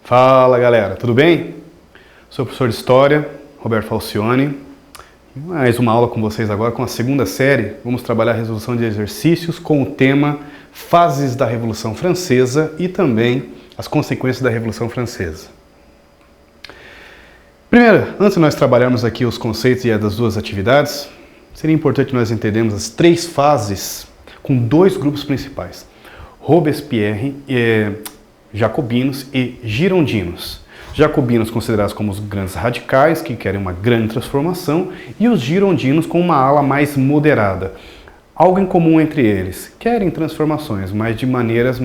Fala galera, tudo bem? Sou o professor de História, Roberto Falcioni. Mais uma aula com vocês agora com a segunda série. Vamos trabalhar a resolução de exercícios com o tema Fases da Revolução Francesa e também as consequências da Revolução Francesa. Primeiro, antes de nós trabalharmos aqui os conceitos e das duas atividades, seria importante nós entendermos as três fases com dois grupos principais: Robespierre, jacobinos e girondinos. Jacobinos considerados como os grandes radicais, que querem uma grande transformação, e os girondinos com uma ala mais moderada. Algo em comum entre eles: querem transformações, mas de maneiras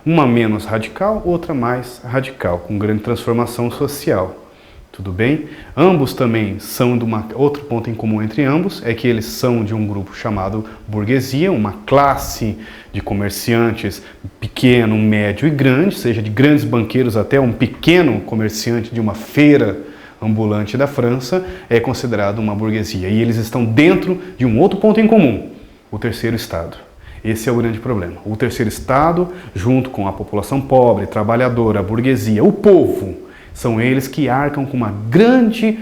uma menos radical, outra mais radical, com grande transformação social. Tudo bem? Ambos também são de outro ponto em comum entre ambos é que eles são de um grupo chamado burguesia, uma classe de comerciantes pequeno, médio e grande, seja de grandes banqueiros até um pequeno comerciante de uma feira ambulante da França, é considerado uma burguesia. E eles estão dentro de um outro ponto em comum: o terceiro estado. Esse é o grande problema. O terceiro estado, junto com a população pobre, trabalhadora, a burguesia, o povo, são eles que arcam com um grande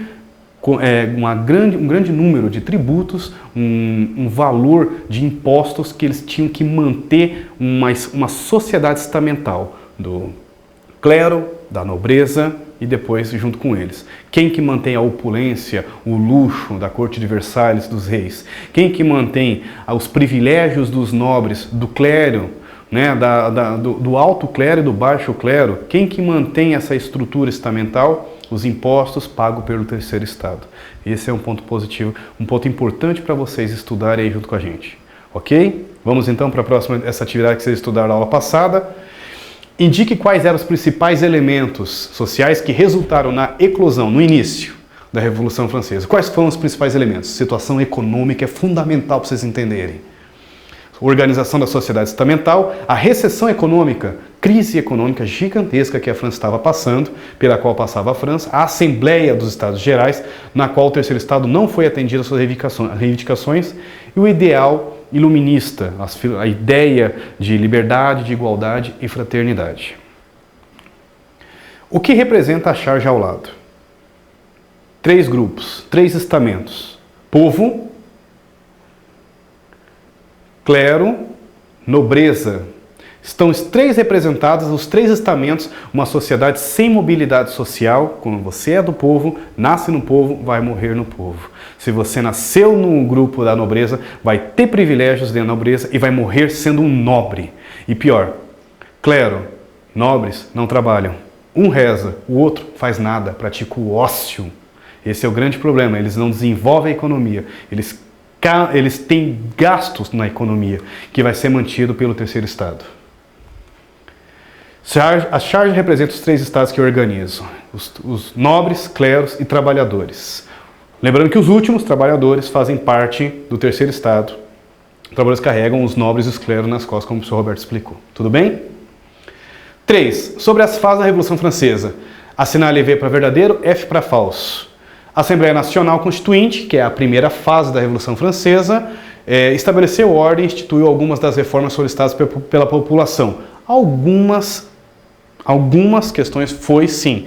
número de tributos, um valor de impostos que eles tinham que manter uma sociedade estamental do clero, da nobreza e depois junto com eles. Quem que mantém a opulência, o luxo da corte de Versalhes dos reis? Quem que mantém os privilégios dos nobres, do clero, né, do alto clero e do baixo clero? Quem que mantém essa estrutura estamental? Os impostos pagos pelo terceiro estado. Esse é um ponto positivo, um ponto importante para vocês estudarem aí junto com a gente. Ok? Vamos então para a próxima, essa atividade que vocês estudaram na aula passada. Indique quais eram os principais elementos sociais que resultaram na eclosão, no início da Revolução Francesa. Quais foram os principais elementos? Situação econômica é fundamental para vocês entenderem. Organização da sociedade estamental, a recessão econômica, crise econômica gigantesca que a França estava passando, pela qual passava a França, a Assembleia dos Estados Gerais, na qual o terceiro estado não foi atendido às suas reivindicações, e o ideal iluminista, a ideia de liberdade, de igualdade e fraternidade. O que representa a charge ao lado? Três grupos, três estamentos: povo, clero, nobreza. Estão os três representados, os três estamentos, uma sociedade sem mobilidade social. Quando você é do povo, nasce no povo, vai morrer no povo. Se você nasceu no grupo da nobreza, vai ter privilégios dentro da nobreza e vai morrer sendo um nobre. E pior, clero, nobres não trabalham. Um reza, o outro faz nada, pratica o ócio. Esse é o grande problema, eles não desenvolvem a economia, eles têm gastos na economia, que vai ser mantido pelo terceiro estado. A charge representa os três estados que organizam: os nobres, cleros e trabalhadores. Lembrando que os últimos, trabalhadores, fazem parte do terceiro estado. Os trabalhadores carregam os nobres e os cleros nas costas, como o professor Roberto explicou. Tudo bem? 3. Sobre as fases da Revolução Francesa. Assinale V para verdadeiro, F para falso. Assembleia Nacional Constituinte, que é a primeira fase da Revolução Francesa, estabeleceu ordem e instituiu algumas das reformas solicitadas pela população. Algumas questões foi sim.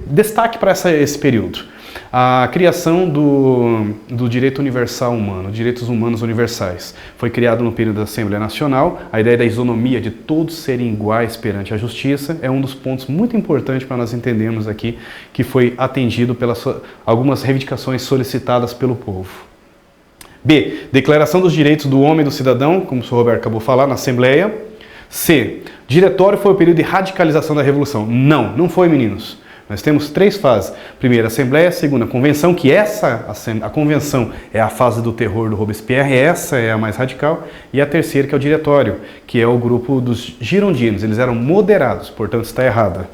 Destaque para esse período: a criação do direito universal humano, direitos humanos universais. Foi criado no período da Assembleia Nacional. A ideia da isonomia, de todos serem iguais perante a justiça, é um dos pontos muito importantes para nós entendermos aqui, que foi atendido pelas algumas reivindicações solicitadas pelo povo. B. Declaração dos direitos do homem e do cidadão, como o senhor Roberto acabou de falar, na Assembleia. C. Diretório foi o período de radicalização da Revolução. Não foi, meninos. Nós temos três fases. Primeira, Assembleia. Segunda, Convenção, que a Convenção é a fase do terror do Robespierre, essa é a mais radical. E a terceira, que é o Diretório, que é o grupo dos girondinos. Eles eram moderados, portanto está errada.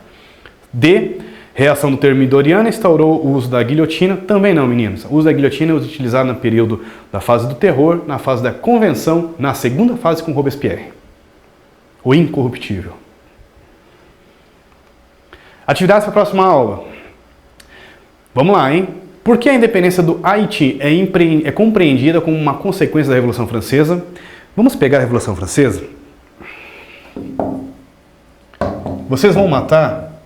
D. Reação do Thermidoriano instaurou o uso da guilhotina. Também não, meninos. O uso da guilhotina é utilizado no período da fase do terror, na fase da Convenção, na segunda fase com Robespierre. O incorruptível. Atividades para a próxima aula. Vamos lá, hein? Por que a independência do Haiti é compreendida como uma consequência da Revolução Francesa? Vamos pegar a Revolução Francesa? Vocês vão matar,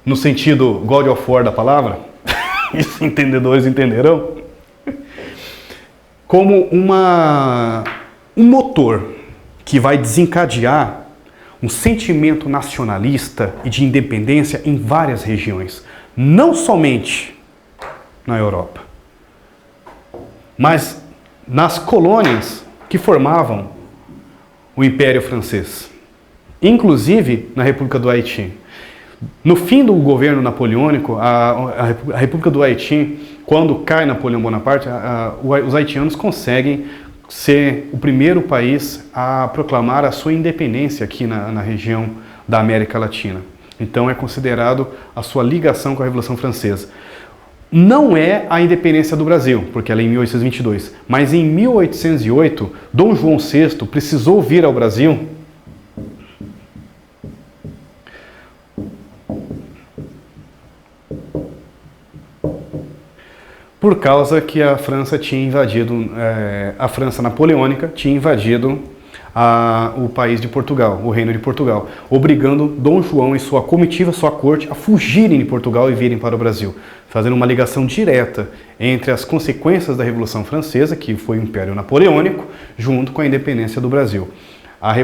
no sentido God of War da palavra, os entendedores entenderão, como um motor que vai desencadear um sentimento nacionalista e de independência em várias regiões, não somente na Europa, mas nas colônias que formavam o Império Francês, inclusive na República do Haiti. No fim do governo napoleônico, a República do Haiti, quando cai Napoleão Bonaparte, os haitianos conseguem ser o primeiro país a proclamar a sua independência aqui na região da América Latina. Então é considerado a sua ligação com a Revolução Francesa. Não é a independência do Brasil, porque ela é em 1822, mas em 1808, Dom João VI precisou vir ao Brasil por causa que a França tinha invadido, a França napoleônica tinha invadido o país de Portugal, o reino de Portugal, obrigando Dom João e sua comitiva, sua corte, a fugirem de Portugal e virem para o Brasil, fazendo uma ligação direta entre as consequências da Revolução Francesa, que foi o Império Napoleônico, junto com a independência do Brasil. A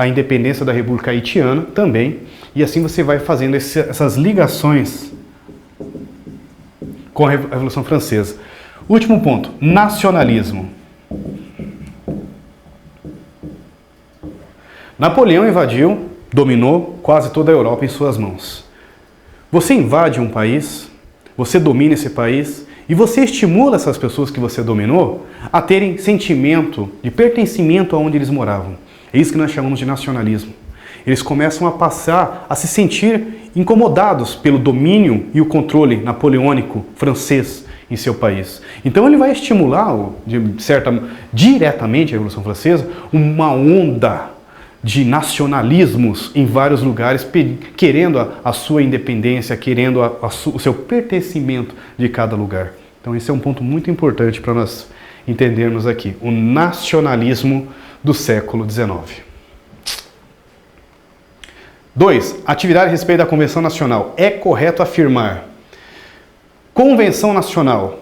independência da República Haitiana também, e assim você vai fazendo essas ligações com a Revolução Francesa. Último ponto, nacionalismo. Napoleão invadiu, dominou quase toda a Europa em suas mãos. Você invade um país, você domina esse país e você estimula essas pessoas que você dominou a terem sentimento de pertencimento aonde eles moravam. É isso que nós chamamos de nacionalismo. Eles começam a passar a se sentir incomodados pelo domínio e o controle napoleônico francês em seu país. Então ele vai estimular, diretamente a Revolução Francesa, uma onda de nacionalismos em vários lugares, querendo a sua independência, querendo o seu pertencimento de cada lugar. Então esse é um ponto muito importante para nós entendermos aqui, o nacionalismo do século XIX. 2. Atividade a respeito da Convenção Nacional. É correto afirmar. Convenção Nacional.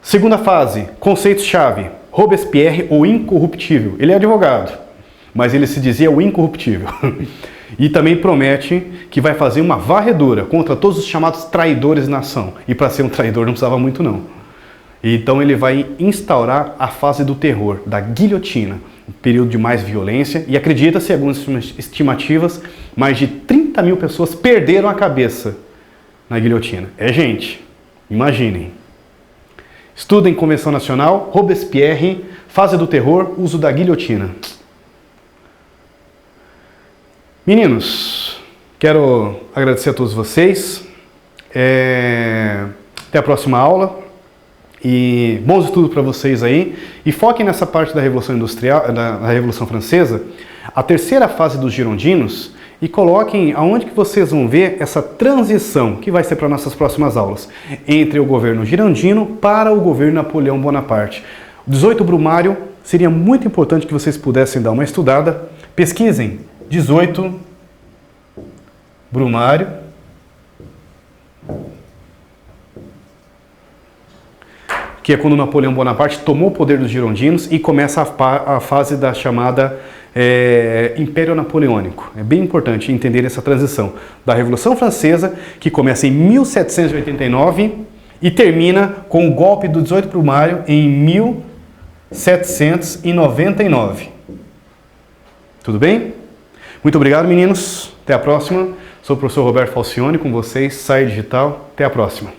Segunda fase, conceitos-chave. Robespierre, o incorruptível. Ele é advogado, mas ele se dizia o incorruptível. E também promete que vai fazer uma varredura contra todos os chamados traidores da nação. E para ser um traidor não precisava muito não. Então ele vai instaurar a fase do terror, da guilhotina, um período de mais violência, e acredita-se, algumas estimativas, mais de 30 mil pessoas perderam a cabeça na guilhotina. É gente, imaginem. Estudem Convenção Nacional, Robespierre, fase do terror, uso da guilhotina. Meninos, quero agradecer a todos vocês. Até a próxima aula. E bons estudos para vocês aí. E foquem nessa parte da Revolução Industrial, da Revolução Francesa, a terceira fase dos girondinos, e coloquem aonde que vocês vão ver essa transição, que vai ser para nossas próximas aulas, entre o governo girondino para o governo Napoleão Bonaparte. O 18 Brumário seria muito importante que vocês pudessem dar uma estudada. Pesquisem 18 Brumário. Que é quando Napoleão Bonaparte tomou o poder dos girondinos e começa a fase da chamada Império Napoleônico. É bem importante entender essa transição da Revolução Francesa, que começa em 1789 e termina com o golpe do 18 Brumário em 1799. Tudo bem? Muito obrigado, meninos. Até a próxima. Sou o professor Roberto Falcione com vocês, Saia Digital. Até a próxima.